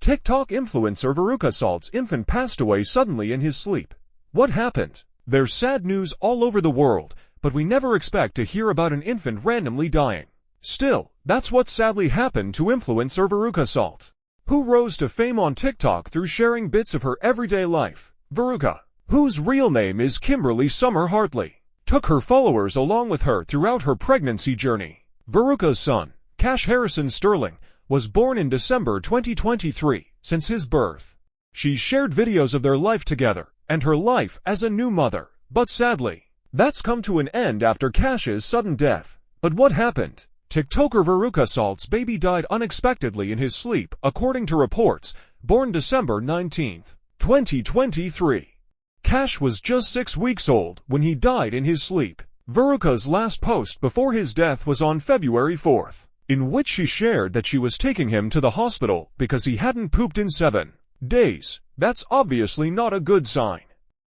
TikTok influencer Veruca Salt's infant passed away suddenly in his sleep. What happened? There's sad news all over the world, but we never expect to hear about an infant randomly dying. Still, that's what sadly happened to influencer Veruca Salt, who rose to fame on TikTok through sharing bits of her everyday life. Veruca, whose real name is Kimberly Summer Hartley, took her followers along with her throughout her pregnancy journey. Veruca's son, Cash Harrison Sterling, was born in December 2023. Since his birth, she shared videos of their life together and her life as a new mother. But sadly, that's come to an end after Cash's sudden death. But what happened? TikToker Veruca Salt's baby died unexpectedly in his sleep, according to reports. Born December 19, 2023. Cash was just 6 weeks old when he died in his sleep. Veruca's last post before his death was on February 4th. In which she shared that she was taking him to the hospital because he hadn't pooped in 7 days. That's obviously not a good sign.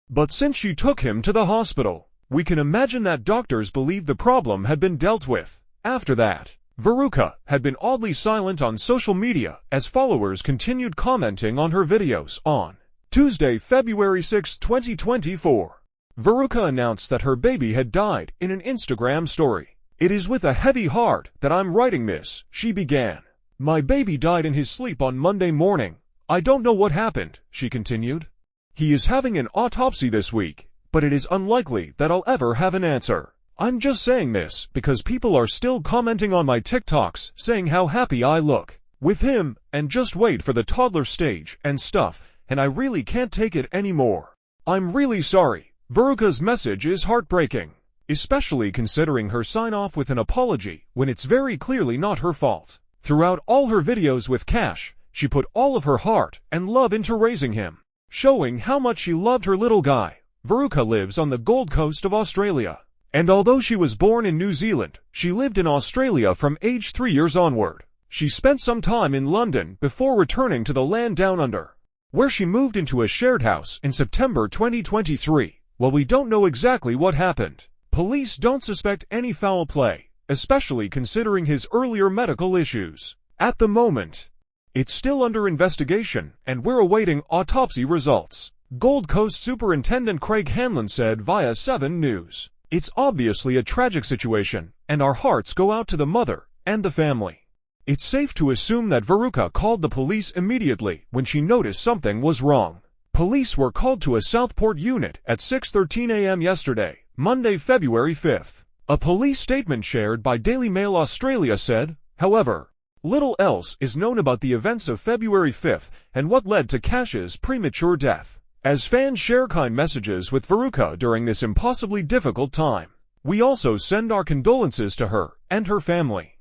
But since she took him to the hospital, we can imagine that doctors believed the problem had been dealt with. After that, Veruca had been oddly silent on social media as followers continued commenting on her videos. On Tuesday, February 6, 2024, Veruca announced that her baby had died in an Instagram story. "It is with a heavy heart that I'm writing this," she began. "My baby died in his sleep on Monday morning. I don't know what happened," she continued. "He is having an autopsy this week, but it is unlikely that I'll ever have an answer. I'm just saying this because people are still commenting on my TikToks saying how happy I look with him and just wait for the toddler stage and stuff, and I really can't take it anymore. I'm really sorry." Veruca's message is heartbreaking, especially considering her sign-off with an apology when it's very clearly not her fault. Throughout all her videos with Cash, she put all of her heart and love into raising him, showing how much she loved her little guy. Veruca lives on the Gold Coast of Australia, and although she was born in New Zealand, she lived in Australia from age 3 years onward. She spent some time in London before returning to the land down under, where she moved into a shared house in September 2023. While we don't know exactly what happened, police don't suspect any foul play, especially considering his earlier medical issues. At the moment, it's still under investigation, and we're awaiting autopsy results, Gold Coast Superintendent Craig Hanlon said via 7 News. "It's obviously a tragic situation, and our hearts go out to the mother and the family. It's safe to assume that Veruca called the police immediately when she noticed something was wrong." Police were called to a Southport unit at 6:13 a.m. yesterday, Monday, February 5th. A police statement shared by Daily Mail Australia said, however, little else is known about the events of February 5th and what led to Cash's premature death. As fans share kind messages with Veruca during this impossibly difficult time, we also send our condolences to her and her family.